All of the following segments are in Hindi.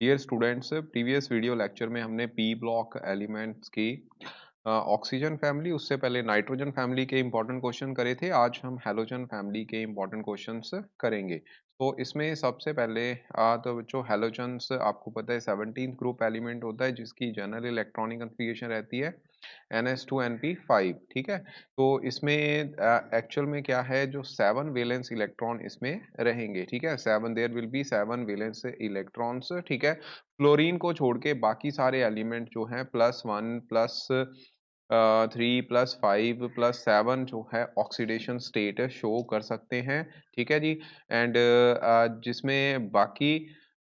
Dear students, previous video lecture में हमने पी ब्लॉक एलिमेंट्स की ऑक्सीजन फैमिली, उससे पहले नाइट्रोजन फैमिली के इंपॉर्टेंट क्वेश्चन करे थे। आज हम हैलोजन फैमिली के इंपॉर्टेंट क्वेश्चंस करेंगे। तो इसमें सबसे पहले तो जो हैलोजन्स आपको पता है 17th ग्रुप एलिमेंट होता है जिसकी जनरल इलेक्ट्रॉनिक कन्फिग्रेशन रहती है NS2 NP5। ठीक है, तो इसमें एक्चुअल में क्या है, जो 7 वैलेंस इलेक्ट्रॉन इसमें रहेंगे। ठीक है, 7 there will be 7 valence electrons. ठीक है, फ्लोरीन को छोड़ के बाकी सारे एलिमेंट जो हैं +1 +3 +5 +7 जो है ऑक्सीडेशन स्टेट शो कर सकते हैं। ठीक है जी। एंड जिसमें बाकी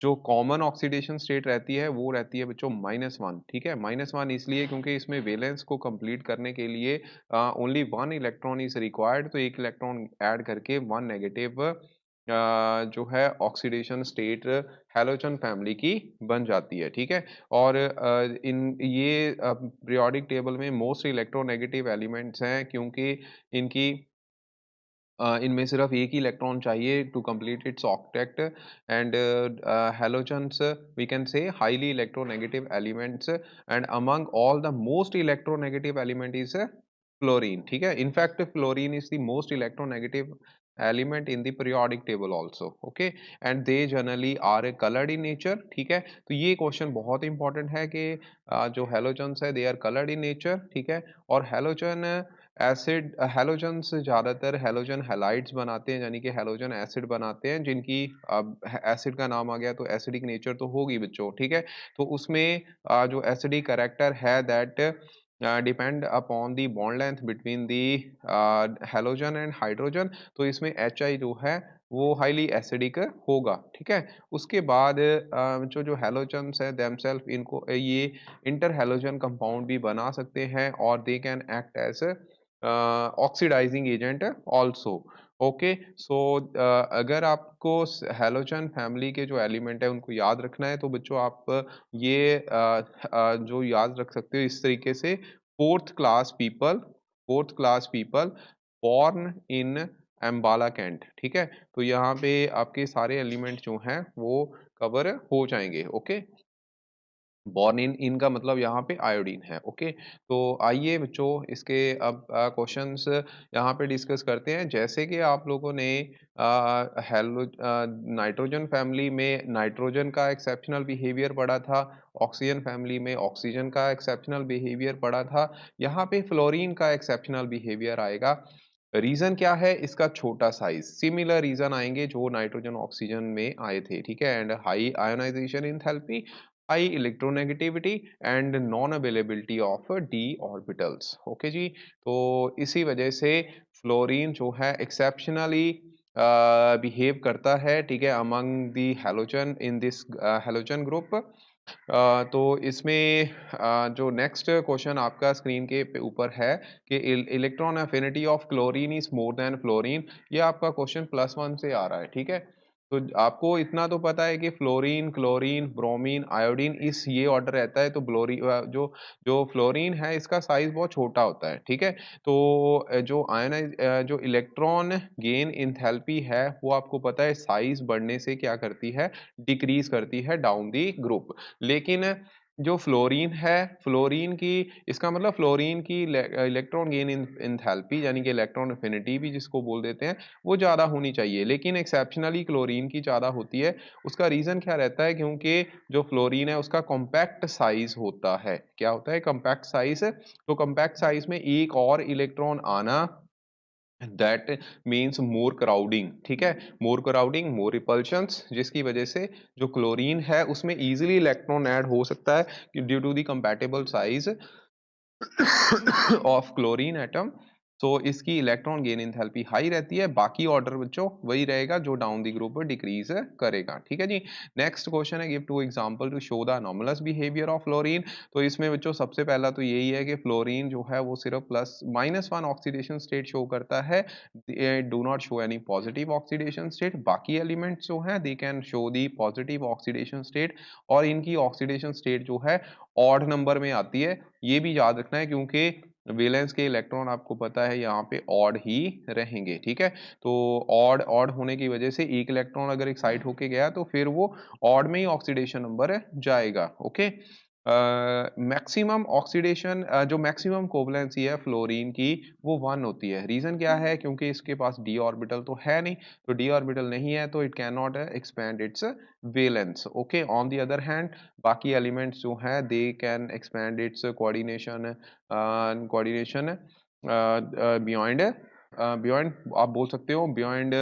जो कॉमन ऑक्सीडेशन स्टेट रहती है वो रहती है बच्चों -1। ठीक है, -1 इसलिए क्योंकि इसमें वैलेंस को कंप्लीट करने के लिए ओनली 1 इलेक्ट्रॉन इज रिक्वायर्ड, तो एक इलेक्ट्रॉन ऐड करके 1 नेगेटिव जो है ऑक्सीडेशन स्टेट हैलोजन फैमिली की बन जाती है। ठीक है, और इन ये पीरियोडिक टेबल में मोस्ट इलेक्ट्रोनेगेटिव एलिमेंट्स हैं क्योंकि इनकी इनमें सिर्फ एक ही इलेक्ट्रॉन चाहिए to complete its octet. And halogens we can say highly electronegative elements, and among all the most electronegative element is fluorine. ठीक है, in fact fluorine is the most electronegative element in the periodic table also. Okay, and they generally are colored in nature. ठीक है, तो ये क्वेश्चन बहुत इंपॉर्टेंट है कि जो हैलोजन्स है they are coloured in nature. ठीक है, और हैलोजन एसिड हैलोजन्स ज़्यादातर हैलोजन हैलाइड्स बनाते हैं, यानी कि हैलोजन एसिड बनाते हैं जिनकी अब एसिड का नाम आ गया तो एसिडिक नेचर तो होगी बच्चों। ठीक है, तो उसमें जो एसिडिक कैरेक्टर है that depend upon the bond length between the halogen and hydrogen. तो इसमें HI जो है वो हाईली एसिडिक होगा। ठीक है, उसके बाद जो हैलोजन्स है देमसेल्फ इनको ये इंटर हैलोजन कंपाउंड भी बना सकते हैं और they can act as oxidizing agent also. Okay, so अगर आपको हैलोजन फैमिली के जो एलिमेंट है उनको याद रखना है तो बच्चों आप ये जो याद रख सकते हो इस तरीके से। Fourth class people born in Ambala cantt. ठीक है, तो यहाँ पे आपके सारे एलिमेंट जो हैं वो कवर हो जाएंगे। ओके, बॉर्न इन का मतलब यहाँ पे आयोडीन है। ओके, तो आइए बच्चों इसके अब क्वेश्चंस यहाँ पे डिस्कस करते हैं। जैसे कि आप लोगों ने हेलो नाइट्रोजन फैमिली में नाइट्रोजन का एक्सेप्शनल बिहेवियर पढ़ा था, ऑक्सीजन फैमिली में ऑक्सीजन का एक्सेप्शनल बिहेवियर पढ़ा था, यहाँ पे फ्लोरीन का एक्सेप्शनल बिहेवियर आएगा। रीजन क्या है इसका? छोटा साइज। सिमिलर रीजन आएंगे जो नाइट्रोजन ऑक्सीजन में आए थे। ठीक है, and high ionization enthalpy, high electronegativity and non availability of d orbitals. Okay जी, तो इसी वजह से फ्लोरीन जो है एक्सेप्शनली बिहेव करता है। ठीक है, among the halogen in this halogen group. तो इसमें जो नेक्स्ट क्वेश्चन आपका स्क्रीन के ऊपर है कि electron affinity of chlorine is more than fluorine. ये आपका क्वेश्चन +1 से आ रहा है। ठीक है, तो आपको इतना तो पता है कि फ्लोरीन, क्लोरीन, ब्रोमीन, आयोडीन इस ये ऑर्डर रहता है। तो जो जो फ्लोरीन है इसका साइज बहुत छोटा होता है। ठीक है, तो जो इलेक्ट्रॉन गेन इंथैल्पी है वो आपको पता है साइज बढ़ने से क्या करती है, डिक्रीज करती है डाउन दी ग्रुप। लेकिन जो फ्लोरीन है, फ्लोरीन की इसका मतलब फ्लोरीन की इलेक्ट्रॉन गेन इंथैल्पी यानी कि इलेक्ट्रॉन एफिनिटी भी जिसको बोल देते हैं वो ज़्यादा होनी चाहिए, लेकिन एक्सेप्शनली क्लोरीन की ज़्यादा होती है। उसका रीज़न क्या रहता है? क्योंकि जो फ्लोरीन है उसका कॉम्पैक्ट साइज होता है। क्या होता है? Compact size. तो कॉम्पैक्ट साइज में एक और इलेक्ट्रॉन आना, दैट मीन्स मोर क्राउडिंग। ठीक है, मोर क्राउडिंग, मोर रिपल्शंस, जिसकी वजह से जो क्लोरीन है उसमें इजीली इलेक्ट्रॉन ऐड हो सकता है due to the compatible size of chlorine atom. तो इसकी इलेक्ट्रॉन गेन एंथैल्पी हाई रहती है। बाकी ऑर्डर बच्चों वही रहेगा जो डाउन द ग्रुप डिक्रीज करेगा। ठीक है जी, नेक्स्ट क्वेश्चन है give two example to show the anomalous behaviour of fluorine. तो इसमें बच्चों सबसे पहला तो यही है कि फ्लोरीन जो है वो सिर्फ +-1 ऑक्सीडेशन स्टेट शो करता है, do not show any positive oxidation state. बाकी एलिमेंट्स जो है they can show the positive oxidation state, और इनकी ऑक्सीडेशन स्टेट जो है ऑड नंबर में आती है। ये भी याद रखना है क्योंकि वैलेंस के इलेक्ट्रॉन आपको पता है यहाँ पे ऑड ही रहेंगे, ठीक है। तो ऑड ऑड होने की वजह से एक इलेक्ट्रॉन अगर एक्साइट होके गया तो फिर वो ऑड में ही ऑक्सीडेशन नंबर जाएगा, ओके। मैक्सिमम ऑक्सीडेशन जो मैक्सिमम कोवलेंसी है फ्लोरीन की वो 1 होती है। रीजन क्या है? क्योंकि इसके पास d ऑर्बिटल तो है नहीं, तो d ऑर्बिटल नहीं है तो it can not expand it's valence, okay. On the other hand बाकी एलिमेंट्स जो है they can expand it's coordination beyond beyond आप बोल सकते हो, बियॉन्ड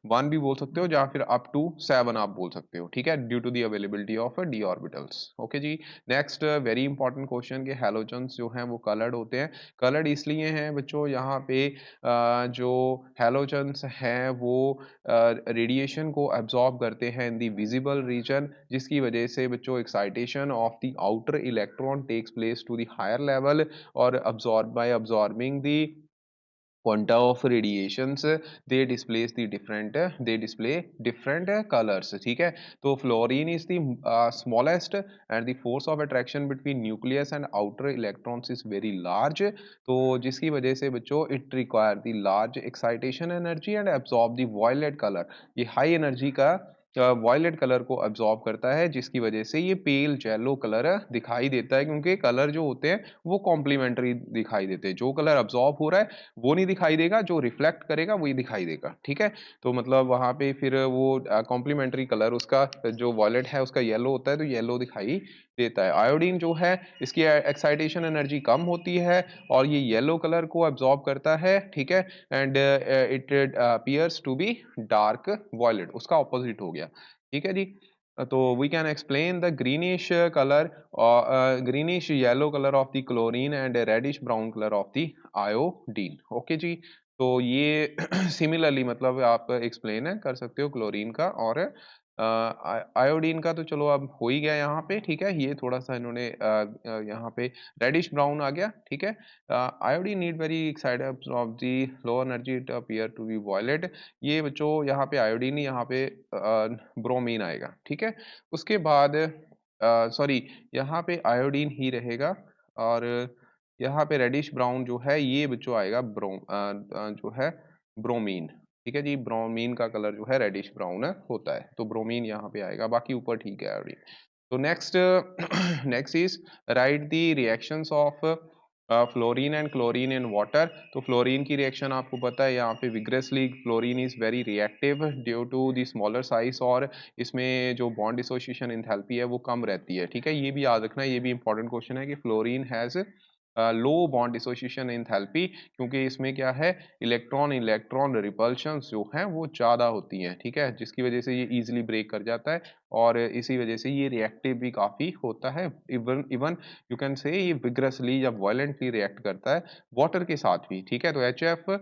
1 भी बोल सकते हो, या फिर अप टू 7 आप बोल सकते हो, ठीक है, due to the availability of d orbitals, okay जी। नेक्स्ट वेरी इंपॉर्टेंट क्वेश्चन के हैलोजन्स जो हैं वो कलर्ड होते हैं। कलर्ड इसलिए हैं बच्चों, यहाँ पे जो हैलोजन्स हैं वो रेडिएशन को एब्जॉर्ब करते हैं इन द विजिबल रीजन, जिसकी वजह से बच्चों excitation of the outer electron takes place to the higher level, और absorb by absorbing the quanta of radiations they display different colors, ठीक है। तो fluorine is the smallest and the force of attraction between nucleus and outer electrons is very large, तो जिसकी वजह से बच्चों it require the large excitation energy and absorb the violet color, ये high energy का वॉयलेट कलर को अब्सॉर्ब करता है, जिसकी वजह से ये पेल येलो कलर दिखाई देता है, क्योंकि कलर जो होते हैं वो कॉम्प्लीमेंट्री दिखाई देते हैं। जो कलर अब्सॉर्ब हो रहा है वो नहीं दिखाई देगा, जो रिफ्लेक्ट करेगा वही दिखाई देगा, ठीक है। तो मतलब वहां पे फिर वो कॉम्प्लीमेंट्री कलर उसका जो वॉयलेट है उसका येलो होता है, तो येलो दिखाई देता है। आयोडीन जो है इसकी एक्साइटेशन एनर्जी कम होती है और ये येलो कलर को अब्सॉर्ब करता है, ठीक है। And it appears to be dark violet, उसका ऑपोजिट हो गया, ठीक है जी। तो we can explain the greenish colour, greenish yellow colour of the chlorine and reddish brown colour of the iodine, okay जी। तो ये सिमिलरली मतलब आप एक्सप्लेन कर सकते हो क्लोरीन का और आयोडीन का, तो चलो अब हो ही गया यहाँ पे, ठीक है। ये थोड़ा सा इन्होंने यहाँ पे रेडिश ब्राउन आ गया, ठीक है। Iodine need very excited of the low energy it appear to be violet, ये बच्चों यहाँ पे आयोडीन, यहाँ पे ब्रोमीन आएगा, ठीक है। उसके बाद सॉरी, यहाँ पे आयोडीन ही रहेगा, और यहाँ पे रेडिश ब्राउन जो है ये बच्चों आएगा जो है ब्रोमीन, ठीक है जी। ब्रोमीन का कलर जो है रेडिश ब्राउन होता है, तो ब्रोमीन यहाँ पे आएगा, बाकी ऊपर ठीक है आयोडीन। तो next next is write the reactions of fluorine and chlorine in water. तो फ्लोरीन की रिएक्शन आपको पता है, यहाँ पे vigorously fluorine is very reactive due to the smaller size, और इसमें जो बॉन्ड डिसोसिएशन एंथैल्पी है वो कम रहती है, ठीक है। ये भी याद रखना, ये भी इंपॉर्टेंट क्वेश्चन है कि fluorine has low bond dissociation enthalpy, क्योंकि इसमें क्या है, इलेक्ट्रॉन इलेक्ट्रॉन रिपल्शंस जो हैं वो ज़्यादा होती हैं, ठीक है, जिसकी वजह से ये इजीली ब्रेक कर जाता है, और इसी वजह से ये रिएक्टिव भी काफ़ी होता है। Even even you can say ये विग्रसली या वायलेंटली रिएक्ट करता है वाटर के साथ भी, ठीक है। तो HF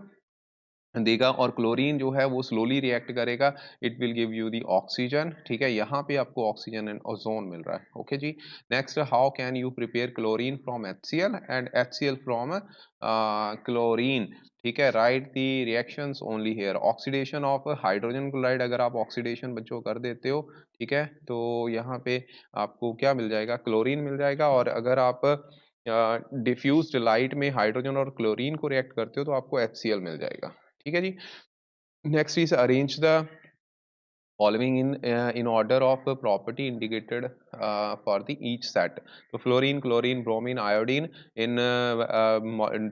देगा, और क्लोरीन जो है वो स्लोली रिएक्ट करेगा, it will give you the oxygen, ठीक है। यहाँ पे आपको ऑक्सीजन एंड ओजोन मिल रहा है, ओके जी। Next, how can you prepare chlorine from HCl and HCl from chlorine, ठीक है। Write the reactions only here, oxidation of hydrogen chloride, अगर आप ऑक्सीडेशन बच्चों कर देते हो, ठीक है, तो यहाँ पे आपको क्या मिल जाएगा, क्लोरीन मिल जाएगा। और अगर आप डिफ्यूज्ड लाइट में हाइड्रोजन और क्लोरीन को रिएक्ट करते हो तो आपको HCl मिल जाएगा, ठीक है जी। Next is arrange the following in order of property indicated for the each set. तो fluorine chlorine bromine iodine in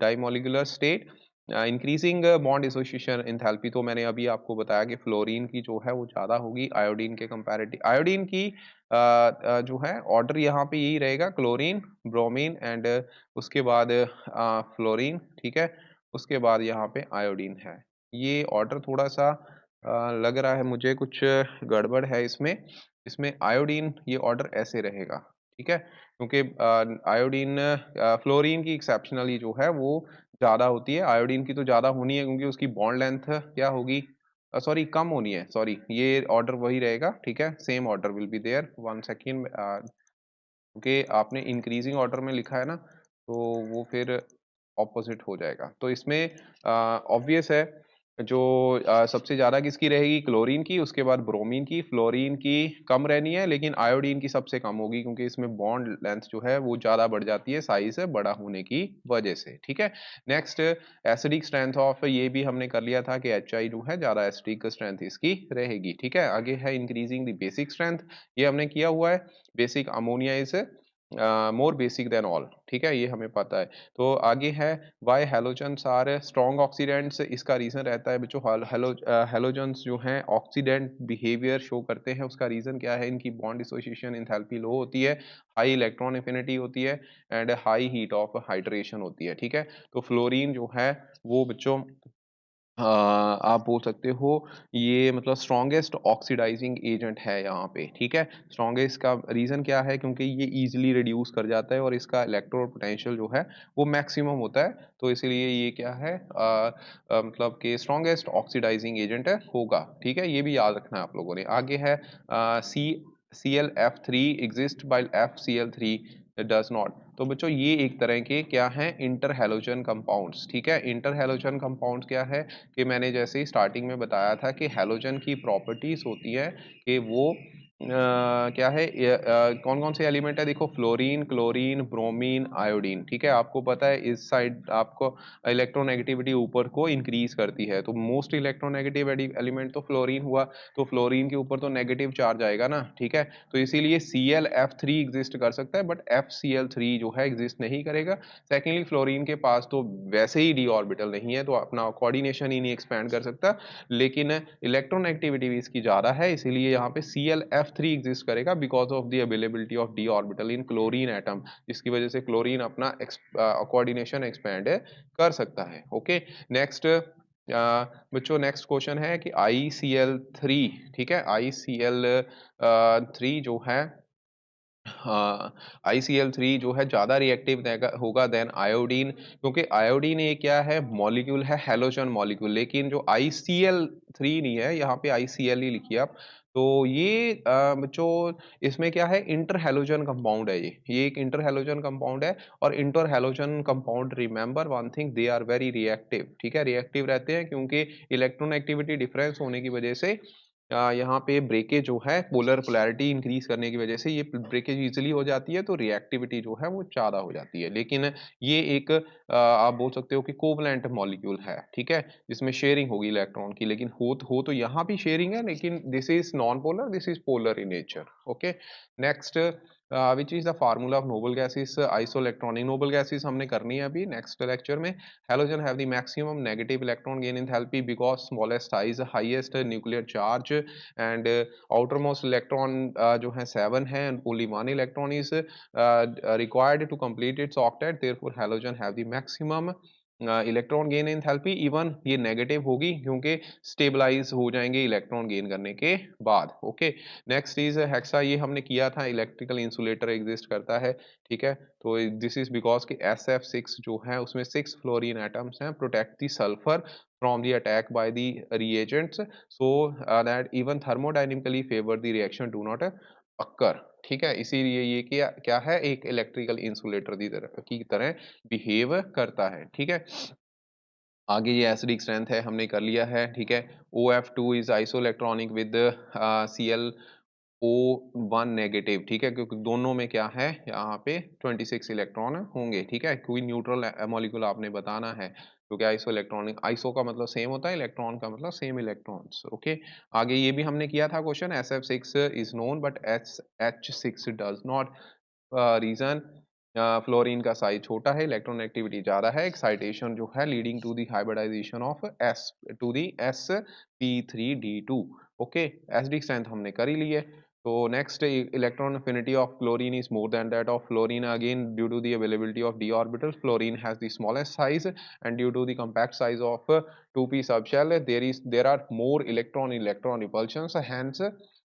dimolecular state, increasing bond association enthalpy, तो मैंने अभी आपको बताया कि फ्लोरीन की जो है वो ज़्यादा होगी आयोडीन के कंपैरेटिव। आयोडीन की जो है ऑर्डर यहाँ पे यही रहेगा, क्लोरीन ब्रोमीन एंड उसके बाद फ्लोरीन, ठीक है। उसके बाद यहाँ पे आयोडीन है। ये ऑर्डर थोड़ा सा लग रहा है मुझे कुछ गड़बड़ है इसमें, इसमें आयोडीन ये ऑर्डर ऐसे रहेगा, ठीक है, क्योंकि आयोडीन फ्लोरीन की एक्सेप्शनली जो है वो ज़्यादा होती है, आयोडीन की तो ज़्यादा होनी है क्योंकि उसकी बॉन्ड लेंथ क्या होगी, सॉरी कम होनी है, सॉरी ये ऑर्डर वही रहेगा, ठीक है, same order will be there, one second, क्योंकि आपने इंक्रीजिंग ऑर्डर में लिखा है ना, तो वो फिर ऑपोजिट हो जाएगा। तो इसमें ऑब्वियस है जो सबसे ज़्यादा किसकी रहेगी, क्लोरीन की, उसके बाद ब्रोमीन की, फ्लोरीन की कम रहनी है, लेकिन आयोडीन की सबसे कम होगी क्योंकि इसमें बॉन्ड लेंथ जो है वो ज़्यादा बढ़ जाती है साइज बड़ा होने की वजह से। ठीक है, नेक्स्ट एसिडिक स्ट्रेंथ ऑफ, ये भी हमने कर लिया था कि HI जो है ज़्यादा एसिडिक स्ट्रेंथ इसकी रहेगी। ठीक है, आगे है इंक्रीजिंग द बेसिक स्ट्रेंथ, ये हमने किया हुआ है। Basic ammonia is more basic than all, ठीक है, ये हमें पता है। तो आगे है why halogens are strong oxidants, इसका रीजन रहता है बच्चों, हैलोजन्स जो हैं ऑक्सीडेंट बिहेवियर शो करते हैं, उसका रीजन क्या है, इनकी बॉन्ड डिसोसिएशन एंथैल्पी लो होती है, हाई इलेक्ट्रॉन एफिनिटी होती है and high heat of hydration होती है। ठीक है, तो फ्लोरीन जो है वो बच्चों आप बोल सकते हो ये मतलब स्ट्रॉन्गेस्ट ऑक्सीडाइजिंग एजेंट है यहाँ पे। ठीक है, स्ट्रॉन्गेस्ट का रीज़न क्या है, क्योंकि ये इजीली रिड्यूस कर जाता है और इसका इलेक्ट्रोड पोटेंशियल जो है वो मैक्सिमम होता है, तो इसलिए ये क्या है मतलब कि स्ट्रॉन्गेस्ट ऑक्सीडाइजिंग एजेंट होगा। ठीक है, ये भी याद रखना है आप लोगों ने। आगे है see ClF3 exist by FCl3 does not. तो बच्चों ये एक तरह के क्या हैं, इंटर हैलोजन कंपाउंड्स। ठीक है, इंटर हैलोजन कंपाउंड्स क्या है कि मैंने जैसे ही स्टार्टिंग में बताया था कि हैलोजन की प्रॉपर्टीज होती है कि वो क्या है, कौन कौन से एलिमेंट है, देखो फ्लोरीन, क्लोरीन, ब्रोमीन, आयोडीन। ठीक है, आपको पता है इस साइड आपको इलेक्ट्रोनेगेटिविटी ऊपर को इंक्रीज करती है, तो मोस्ट इलेक्ट्रोनेगेटिव एलिमेंट तो फ्लोरीन हुआ, तो फ्लोरीन के ऊपर तो नेगेटिव चार्ज आएगा ना। ठीक है, तो इसीलिए ClF3 एग्जिस्ट कर सकता है बट FCl3 जो है एग्जिस्ट नहीं करेगा। सेकेंडली फ्लोरीन के पास तो वैसे ही डी ऑर्बिटल नहीं है, तो अपना कोऑर्डिनेशन ही नहीं एक्सपैंड कर सकता, लेकिन इलेक्ट्रोनेगेटिविटी भी इसकी ज्यादा है, इसीलिए यहाँ पे ClF3 एग्जिस्ट करेगा because of the availability of D orbital in chlorine atom, जिसकी वजह से क्लोरीन अपना कोऑर्डिनेशन एक्सपैंड कर सकता है। ओके, नेक्स्ट बच्चों नेक्स्ट क्वेश्चन है कि ICl3, ठीक है, ICl3 जो है ICl3 जो है ज्यादा रिएक्टिव होगा देन आयोडीन, क्योंकि आयोडीन ये क्या है, मॉलिक्यूल है, हैलोजन मॉलिक्यूल, लेकिन जो ICl3 नहीं है, यहाँ पे ICl ही लिखिए आप। तो ये बच्चों इसमें क्या है, इंटर हैलोजन कंपाउंड है, ये एक इंटर हैलोजन कंपाउंड है, और inter halogen compound remember one thing, they are very reactive. ठीक है, रिएक्टिव रहते हैं क्योंकि इलेक्ट्रोनेगेटिविटी डिफरेंस होने की वजह से यहाँ पे ब्रेकेज जो है पोलर पोलैरिटी इंक्रीज करने की वजह से ये ब्रेकेज इजीली हो जाती है, तो रिएक्टिविटी जो है वो ज्यादा हो जाती है। लेकिन ये एक आप बोल सकते हो कि कोवलेंट मॉलिक्यूल है, ठीक है, जिसमें शेयरिंग होगी इलेक्ट्रॉन की, लेकिन हो तो यहाँ भी शेयरिंग है, लेकिन this is non polar, this is polar in nature. Okay, next which is the formula of noble gases isoelectronic, noble gases हमने करनी है अभी नेक्स्ट लेक्चर में। Halogen have the maximum negative electron gain enthalpy because smallest size, highest nuclear charge and outermost electron जो है 7 है and only one electron is required to complete its octet, therefore halogen have the maximum electron gain enthalpy. Even ये नेगेटिव होगी क्योंकि स्टेबलाइज हो जाएंगे इलेक्ट्रॉन गेन करने के बाद। ओके, नेक्स्ट इज हेक्सा, ये हमने किया था, इलेक्ट्रिकल इंसुलेटर एग्जिस्ट करता है। ठीक है, तो दिस इज बिकॉज कि SF6 जो है उसमें 6 फ्लोरीन एटम्स हैं, protect the sulphur from the attack by the reagents, so that even thermodynamically favor the reaction do not occur। ठीक है, इसीलिए ये क्या क्या है, एक इलेक्ट्रिकल इंसुलेटर की तरह बिहेव करता है। ठीक है, आगे ये एसिडिक स्ट्रेंथ है हमने कर लिया है। ठीक है, OF2 is isoelectronic with ClO1 negative. ठीक है, क्योंकि दोनों में क्या है, यहाँ पे 26 इलेक्ट्रॉन होंगे। ठीक है, कोई न्यूट्रल मॉलिक्यूल आपने बताना है, क्योंकि आइसो इलेक्ट्रॉनिक, आइसो का मतलब सेम होता है, इलेक्ट्रॉन का मतलब सेम इलेक्ट्रॉन्स। ओके, आगे ये भी हमने किया था question, SF6 is known but H6 does not. Reason, fluorine का साइज छोटा है, इलेक्ट्रॉन एक्टिविटी ज्यादा है, एक्साइटेशन जो है leading to the hybridization of S to the sp3d2। Okay, acidic strength हमने कर ही ली है। तो next electron affinity of chlorine is more than that of fluorine, again due to the availability of d orbital, fluorine has the smallest size and due to the compact size of 2p subshell there are more electron repulsions, hence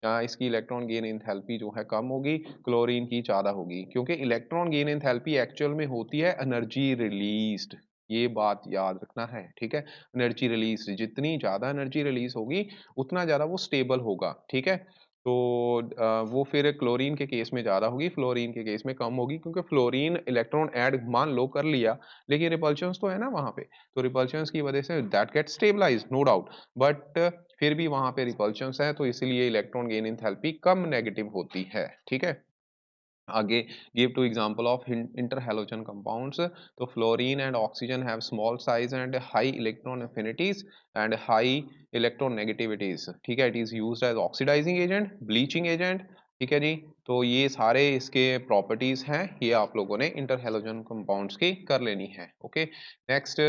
इसकी इलेक्ट्रॉन गेन एंथैल्पी जो है कम होगी, क्लोरीन की ज्यादा होगी, क्योंकि इलेक्ट्रॉन गेन एंथैल्पी एक्चुअल में होती है एनर्जी रिलीज्ड, ये बात याद रखना है। ठीक है, एनर्जी रिलीज, जितनी ज्यादा एनर्जी रिलीज होगी उतना ज्यादा वो स्टेबल होगा। ठीक है, तो वो फिर क्लोरीन के केस में ज़्यादा होगी, फ्लोरीन के केस में कम होगी, क्योंकि फ्लोरीन इलेक्ट्रॉन ऐड मान लो कर लिया, लेकिन रिपल्शंस तो है ना वहाँ पे, तो रिपल्शंस की वजह से that get stabilized no doubt, but फिर भी वहाँ पे रिपल्शंस है, तो इसलिए इलेक्ट्रॉन गेन एंथैल्पी कम नेगेटिव होती है, ठीक है। आगे give two example of interhalogen compounds. तो fluorine and oxygen have small size and high electron affinities and high electron negativities. ठीक है, it is used as oxidizing agent, bleaching agent. ठीक है जी, तो ये सारे इसके प्रॉपर्टीज हैं, ये आप लोगों ने इंटर हेलोजन कंपाउंड्स की कर लेनी है। Okay, next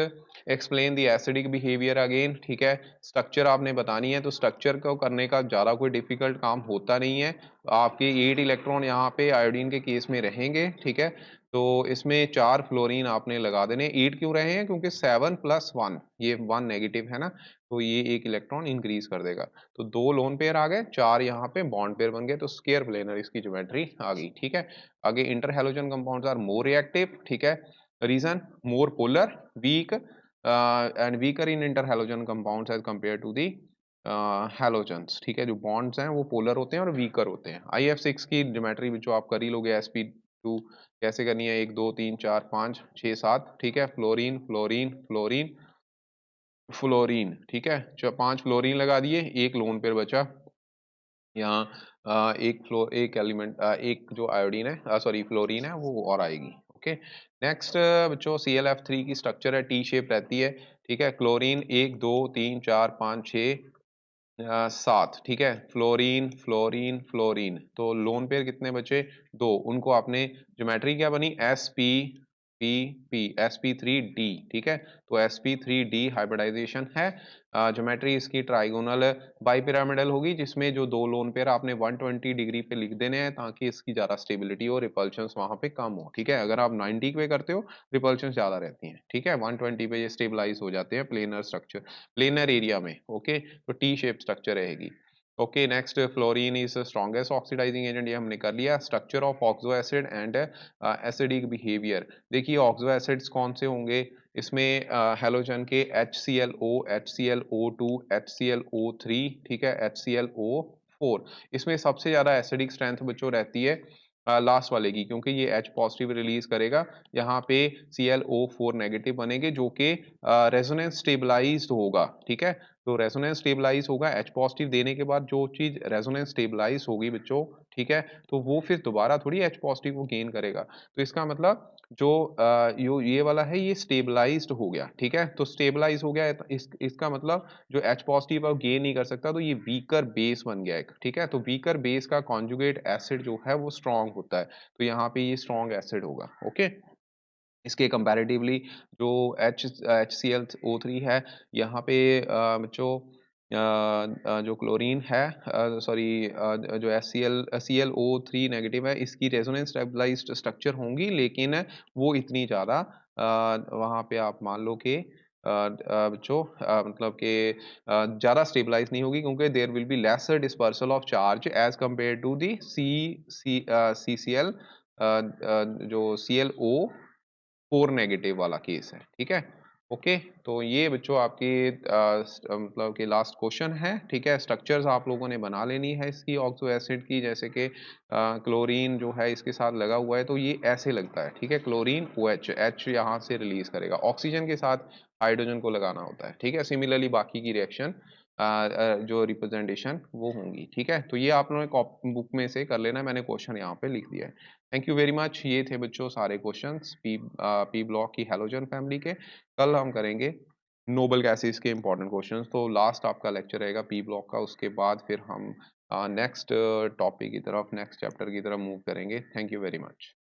explain the acidic behaviour again. ठीक है, स्ट्रक्चर आपने बतानी है, तो स्ट्रक्चर को करने का ज़्यादा कोई डिफिकल्ट काम होता नहीं है। आपके 8 इलेक्ट्रॉन यहाँ पे आयोडीन के केस में रहेंगे। ठीक है, तो इसमें 4 फ्लोरीन आपने लगा देने। 8 क्यों रहे हैं? क्योंकि 7 + 1, ये 1 नेगेटिव है ना, तो ये एक इलेक्ट्रॉन इंक्रीज कर देगा। तो 2 लोन पेयर आ गए, 4 यहाँ पे बॉन्ड पेयर बन गए, तो स्क्वायर प्लेनर इसकी ज्योमेट्री आ गई। ठीक है, आगे inter halogen compounds are more reactive. ठीक है, reason more polar, weak and weaker in inter halogen compounds as compare to the halogens. ठीक है, जो बॉन्ड्स हैं वो पोलर होते हैं और वीकर होते हैं। IF6 की ज्योमेट्री जो आप कर ही लोगे, sp2 कैसे करनी है, 1 2 3 4 5 6 7। ठीक है, फ्लोरीन फ्लोरीन फ्लोरीन फ्लोरीन। ठीक है, 5 फ्लोरीन लगा दिए, एक लोन पेयर बचा यहाँ। एक एलिमेंट, एक जो आयोडीन है, सॉरी फ्लोरीन है, वो और आएगी। ओके, नेक्स्ट बच्चों ClF3 की स्ट्रक्चर है, टी शेप रहती है। ठीक है, क्लोरीन 1 2 3 4 5 6 7। ठीक है, फ्लोरीन फ्लोरीन फ्लोरीन, तो लोन पेयर कितने बचे? 2। उनको आपने ज्योमेट्री क्या बनी? sp3d। ठीक है, तो sp3d हाइब्रिडाइजेशन है। ज्योमेट्री इसकी ट्राइगोनल बाइपिरामिडल होगी, जिसमें जो 2 लोन पेयर आपने 120 डिग्री पे लिख देने हैं, ताकि इसकी ज्यादा स्टेबिलिटी और रिपल्शंस वहां पे कम हो। ठीक है, अगर आप 90 पे करते हो, रिपल्शंस ज्यादा रहती हैं। ठीक है, 120 पे ये स्टेबलाइज हो जाते हैं प्लेनर स्ट्रक्चर, प्लेनर एरिया में। ओके, तो टी शेप स्ट्रक्चर रहेगी। Okay, next fluorine is strongest oxidizing agent, ये हमने कर लिया। Structure of oxo acid and acidic behaviour. देखिए ऑक्सो एसिड्स कौन से होंगे इसमें? हैलोजन के HClO, HClO2, HClO3। ठीक है, HClO4। इसमें सबसे ज्यादा एसिडिक स्ट्रेंथ बच्चों रहती है लास्ट वाले की, क्योंकि ये H पॉजिटिव रिलीज करेगा। यहाँ पे ClO4 नेगेटिव बनेंगे, जो कि रेजोनेंस स्टेबलाइज्ड होगा। ठीक है, तो रेजोनेंस स्टेबलाइज होगा H पॉजिटिव देने के बाद, जो चीज रेजोनेंस स्टेबलाइज होगी बच्चों, ठीक है, तो वो फिर दोबारा थोड़ी H पॉजिटिव को गेन करेगा। तो इसका मतलब जो ये वाला है, ये स्टेबलाइज्ड हो गया। ठीक है, तो स्टेबलाइज हो गया है, तो इसका मतलब जो H पॉजिटिव अब गेन नहीं कर सकता, तो ये वीकर बेस बन गया एक। ठीक है, तो वीकर बेस का कॉन्जुगेट एसिड जो है वो स्ट्रॉन्ग होता है, तो यहाँ पे ये स्ट्रॉन्ग एसिड होगा। ओके, इसके कंपैरेटिवली जो HClO3 है, यहाँ पे बच्चों जो क्लोरीन है, सॉरी जो ClO3 नेगेटिव है, इसकी रेजोनेंस स्टेबलाइज्ड स्ट्रक्चर होंगी, लेकिन वो इतनी ज़्यादा वहाँ पे आप मान लो कि बच्चों मतलब कि ज़्यादा स्टेबलाइज नहीं होगी, क्योंकि there will be lesser dispersal of charge as compare to the CCl, जो ClO4 नेगेटिव वाला केस है। ठीक है, ओके, तो ये बच्चों आपकी मतलब कि लास्ट क्वेश्चन है। ठीक है, स्ट्रक्चर्स आप लोगों ने बना लेनी है इसकी ऑक्सो एसिड की, जैसे कि क्लोरीन जो है इसके साथ लगा हुआ है, तो ये ऐसे लगता है। ठीक है, क्लोरीन OH, H यहाँ से रिलीज करेगा, ऑक्सीजन के साथ हाइड्रोजन को लगाना होता है। ठीक है, सिमिलरली बाकी की रिएक्शन जो रिप्रेजेंटेशन वो होंगी। ठीक है, तो ये आप लोगों ने बुक में से कर लेना है, मैंने क्वेश्चन यहाँ पे लिख दिया है। Thank you very much. ये थे बच्चों सारे क्वेश्चंस पी ब्लॉक की हैलोजन फैमिली के। कल हम करेंगे नोबल गैसेस के इंपॉर्टेंट क्वेश्चंस, तो लास्ट आपका लेक्चर रहेगा पी ब्लॉक का, उसके बाद फिर हम नेक्स्ट टॉपिक की तरफ, नेक्स्ट चैप्टर की तरफ मूव करेंगे। Thank you very much.